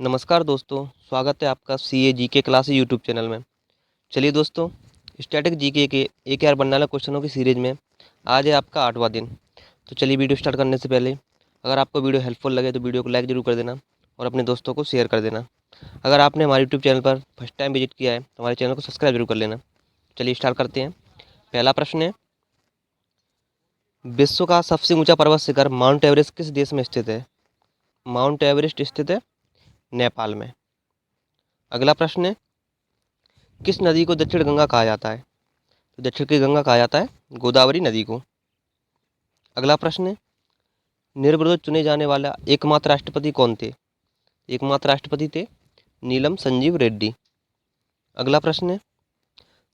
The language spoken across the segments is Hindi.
नमस्कार दोस्तों, स्वागत है आपका CA GK class YouTube channel में। चलिए दोस्तों, स्टैटिक जीके के एक यार बनने वाला क्वेश्चनों की सीरीज में आज है आपका 8वां दिन। तो चलिए वीडियो स्टार्ट करने से पहले अगर आपको वीडियो हेल्पफुल लगे तो वीडियो को लाइक ज़रूर कर देना और अपने दोस्तों को शेयर कर देना। अगर आपने हमारे यूट्यूब चैनल पर फर्स्ट टाइम विजिट किया है तो हमारे चैनल को सब्सक्राइब जरूर कर लेना। चलिए स्टार्ट करते हैं। पहला प्रश्न है, विश्व का सबसे ऊँचा पर्वत शिखर माउंट एवरेस्ट किस देश में स्थित है? माउंट एवरेस्ट स्थित है नेपाल में। अगला प्रश्न है, किस नदी को दक्षिण गंगा कहा जाता है? तो दक्षिण की गंगा कहा जाता है गोदावरी नदी को। अगला प्रश्न है, निर्विरोध चुने जाने वाला एकमात्र राष्ट्रपति कौन थे? एकमात्र राष्ट्रपति थे नीलम संजीव रेड्डी। अगला प्रश्न है,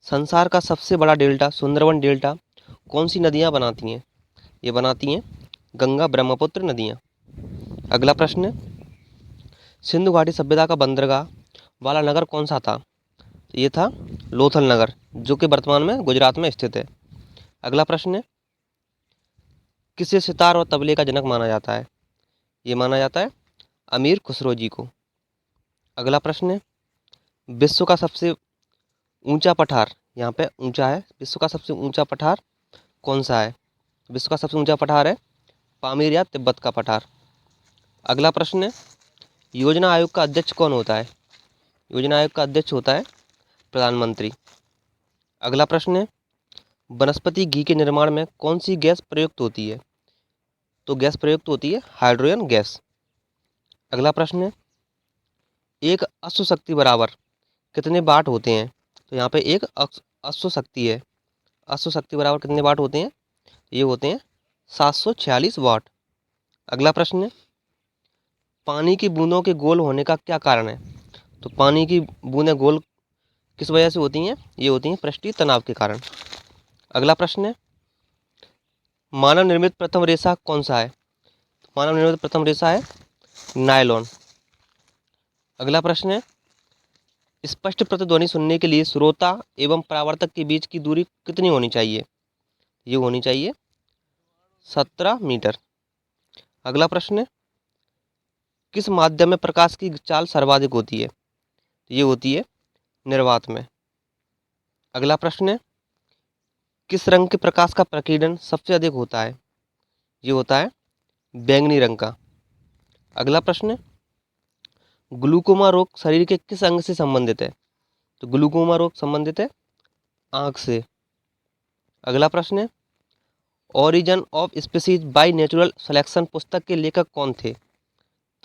संसार का सबसे बड़ा डेल्टा सुंदरवन डेल्टा कौन सी नदियाँ बनाती हैं? ये बनाती हैं गंगा ब्रह्मपुत्र नदियाँ। अगला प्रश्न है, सिंधु घाटी सभ्यता का बंदरगाह वाला नगर कौन सा था? ये था लोथल नगर, जो कि वर्तमान में गुजरात में स्थित है। अगला प्रश्न है, किसे सितार और तबले का जनक माना जाता है? ये माना जाता है अमीर खुसरो जी को। अगला प्रश्न है, विश्व का सबसे ऊंचा पठार, यहाँ पे ऊंचा है, विश्व का सबसे ऊंचा पठार कौन सा है? विश्व का सबसे ऊंचा पठार है पामीर या तिब्बत का पठार। अगला प्रश्न है, योजना आयोग का अध्यक्ष कौन होता है? योजना आयोग का अध्यक्ष होता है प्रधानमंत्री। अगला प्रश्न है, वनस्पति घी के निर्माण में कौन सी गैस प्रयुक्त होती है? तो गैस प्रयुक्त होती है हाइड्रोजन गैस। अगला प्रश्न है, एक अश्व शक्ति बराबर कितने वाट होते हैं? तो यहाँ पे एक अश्व शक्ति है, अश्व शक्ति बराबर कितने वाट होते हैं? ये होते हैं 746 वाट। अगला प्रश्न है, पानी की बूंदों के गोल होने का क्या कारण है? तो पानी की बूंदें गोल किस वजह से होती हैं? ये होती हैं पृष्ठीय तनाव के कारण। अगला प्रश्न है, मानव निर्मित प्रथम रेशा कौन सा है? मानव निर्मित प्रथम रेशा है नायलॉन। अगला प्रश्न है, स्पष्ट प्रतिध्वनि सुनने के लिए श्रोता एवं परावर्तक के बीच की दूरी कितनी होनी चाहिए? ये होनी चाहिए 17 मीटर। अगला प्रश्न है, किस माध्यम में प्रकाश की चाल सर्वाधिक होती है? ये होती है निर्वात में। अगला प्रश्न है, किस रंग के प्रकाश का प्रकीर्णन सबसे अधिक होता है? ये होता है बैंगनी रंग का। अगला प्रश्न है, ग्लूकोमा रोग शरीर के किस अंग से संबंधित है? तो ग्लूकोमा रोग संबंधित है आँख से। अगला प्रश्न है, origin of species by natural selection पुस्तक के लेखक कौन थे?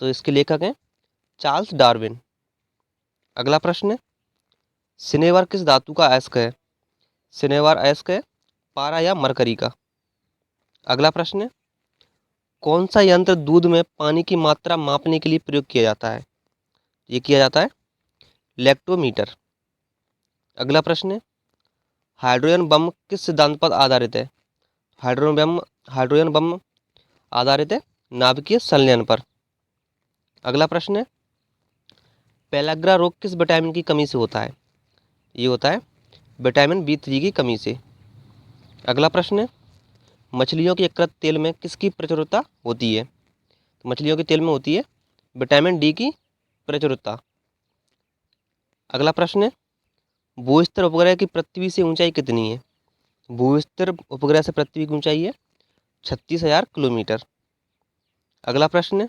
तो इसके लेखक हैं चार्ल्स डार्विन। अगला प्रश्न है, सिनेवर किस धातु का अयस्क है? सिनेवर अयस्क है पारा या मरकरी का। अगला प्रश्न है, कौन सा यंत्र दूध में पानी की मात्रा मापने के लिए प्रयोग किया जाता है? ये किया जाता है लैक्टोमीटर। अगला प्रश्न है, हाइड्रोजन बम किस सिद्धांत पर आधारित है? हाइड्रोजन बम आधारित है नाभिकीय संलयन पर। अगला प्रश्न है, पेलाग्रा रोग किस विटामिन की कमी से होता है? ये होता है विटामिन B3 की कमी से। अगला प्रश्न है, मछलियों के यकृत तेल में किसकी प्रचुरता होती है? तो मछलियों के तेल में होती है विटामिन D की प्रचुरता। अगला प्रश्न है, भूस्तर उपग्रह की पृथ्वी से ऊंचाई कितनी है? भूस्तर उपग्रह से पृथ्वी की ऊंचाई है 36,000 किलोमीटर। अगला प्रश्न है,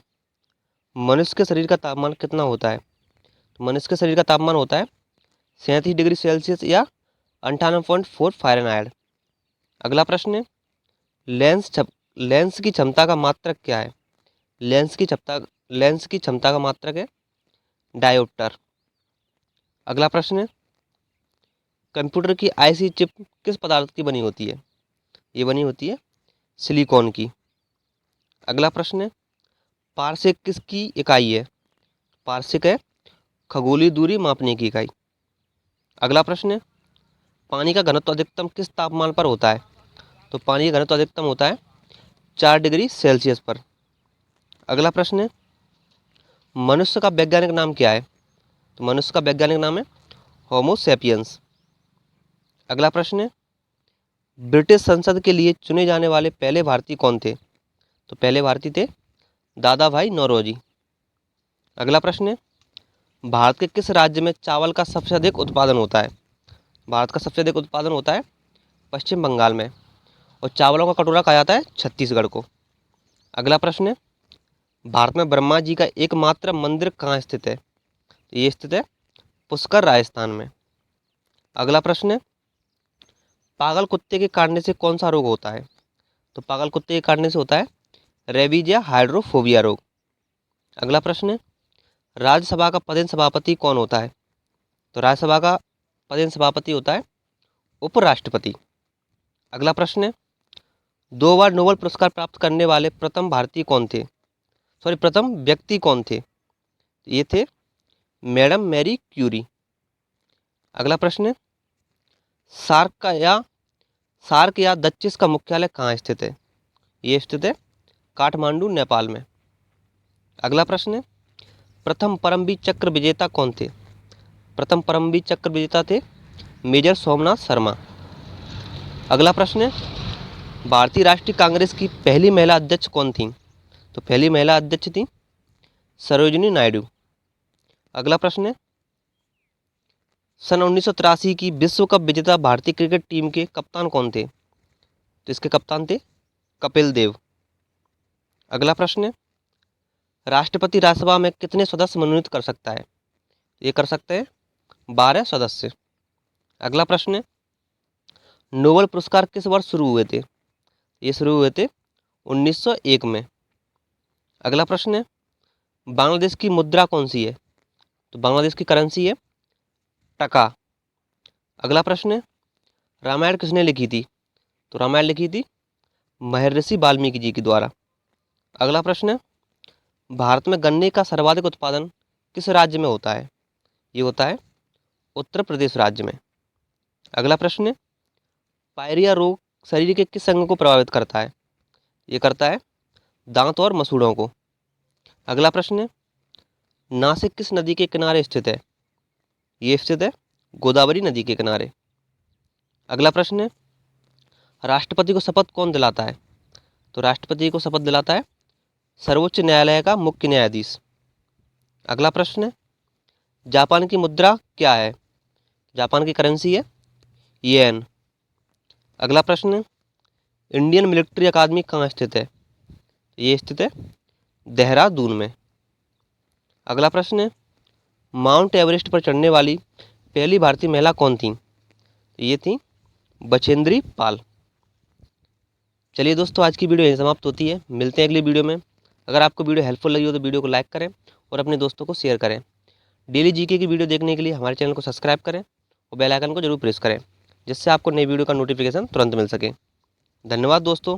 मनुष्य के शरीर का तापमान कितना होता है? तो मनुष्य के शरीर का तापमान होता है 37 डिग्री सेल्सियस या 98.4 फ़ारेनहाइट। अगला प्रश्न है, लेंस की क्षमता का मात्रक क्या है? लेंस की क्षमता का मात्रक है डायोप्टर। अगला प्रश्न है, कंप्यूटर की आईसी चिप किस पदार्थ की बनी होती है? ये बनी होती है सिलिकॉन की। अगला प्रश्न है, पारसेक किसकी इकाई है? पारसेक है खगोलीय दूरी मापने की इकाई। अगला प्रश्न है, पानी का घनत्व अधिकतम किस तापमान पर होता है? तो पानी का घनत्व अधिकतम होता है 4 डिग्री सेल्सियस पर। अगला प्रश्न है, मनुष्य का वैज्ञानिक नाम क्या है? तो मनुष्य का वैज्ञानिक नाम है होमो सैपियंस। अगला प्रश्न है, ब्रिटिश संसद के लिए चुने जाने वाले पहले भारतीय कौन थे? तो पहले भारतीय थे दादा भाई नौरोजी। अगला प्रश्न है, भारत के किस राज्य में चावल का सबसे अधिक उत्पादन होता है? भारत का सबसे अधिक उत्पादन होता है पश्चिम बंगाल में, और चावलों का कटोरा कहा जाता है छत्तीसगढ़ को। अगला प्रश्न है, भारत में ब्रह्मा जी का एकमात्र मंदिर कहाँ स्थित है? ये स्थित है पुष्कर, राजस्थान में। अगला प्रश्न है, पागल कुत्ते के काटने से कौन सा रोग होता है? तो पागल कुत्ते के काटने से होता है रेबीज या हाइड्रोफोबिया रोग। अगला प्रश्न है, राज्यसभा का पदेन सभापति कौन होता है? तो राज्यसभा का पदेन सभापति होता है उपराष्ट्रपति। अगला प्रश्न है, 2 बार नोबेल पुरस्कार प्राप्त करने वाले प्रथम भारतीय कौन थे? प्रथम व्यक्ति कौन थे? ये थे मैडम मैरी क्यूरी। अगला प्रश्न है, सार्क या डचेस का मुख्यालय कहाँ स्थित है? ये स्थित है काठमांडू, नेपाल में। अगला प्रश्न है, प्रथम परमवीर चक्र विजेता कौन थे? प्रथम परमवीर चक्र विजेता थे मेजर सोमनाथ शर्मा। अगला प्रश्न है, भारतीय राष्ट्रीय कांग्रेस की पहली महिला अध्यक्ष कौन थी? तो पहली महिला अध्यक्ष थी सरोजिनी नायडू। अगला प्रश्न है, सन 1983 की विश्व कप विजेता भारतीय क्रिकेट टीम के कप्तान कौन थे? तो इसके कप्तान थे कपिल देव। अगला प्रश्न है, राष्ट्रपति राज्यसभा में कितने सदस्य मनोनीत कर सकता है? ये कर सकते हैं 12 सदस्य। अगला प्रश्न है, नोबेल पुरस्कार किस वर्ष शुरू हुए थे? ये शुरू हुए थे 1901 में। अगला प्रश्न है, बांग्लादेश की मुद्रा कौन सी है? तो बांग्लादेश की करेंसी है टका। अगला प्रश्न है, रामायण किसने लिखी थी? तो रामायण लिखी थी महर्षि वाल्मीकि जी के द्वारा। अगला प्रश्न है, भारत में गन्ने का सर्वाधिक उत्पादन किस राज्य में होता है? ये होता है उत्तर प्रदेश राज्य में। अगला प्रश्न है, पायरिया रोग शरीर के किस अंग को प्रभावित करता है? ये करता है दांत और मसूड़ों को। अगला प्रश्न है, नासिक किस नदी के किनारे स्थित है? ये स्थित है गोदावरी नदी के किनारे। अगला प्रश्न है, राष्ट्रपति को शपथ कौन दिलाता है? तो राष्ट्रपति को शपथ दिलाता है सर्वोच्च न्यायालय का मुख्य न्यायाधीश। अगला प्रश्न है, जापान की मुद्रा क्या है? जापान की करेंसी है येन। अगला प्रश्न है, इंडियन मिलिट्री अकादमी कहाँ स्थित है? ये स्थित है देहरादून में। अगला प्रश्न है, माउंट एवरेस्ट पर चढ़ने वाली पहली भारतीय महिला कौन थी? ये थी बछेंद्री पाल। चलिए दोस्तों, आज की वीडियो यहीं समाप्त होती है। मिलते हैं अगली वीडियो में। अगर आपको वीडियो हेल्पफुल लगी हो तो वीडियो को लाइक करें और अपने दोस्तों को शेयर करें। डेली जीके की वीडियो देखने के लिए हमारे चैनल को सब्सक्राइब करें और बेल आइकन को जरूर प्रेस करें, जिससे आपको नई वीडियो का नोटिफिकेशन तुरंत मिल सके। धन्यवाद दोस्तों।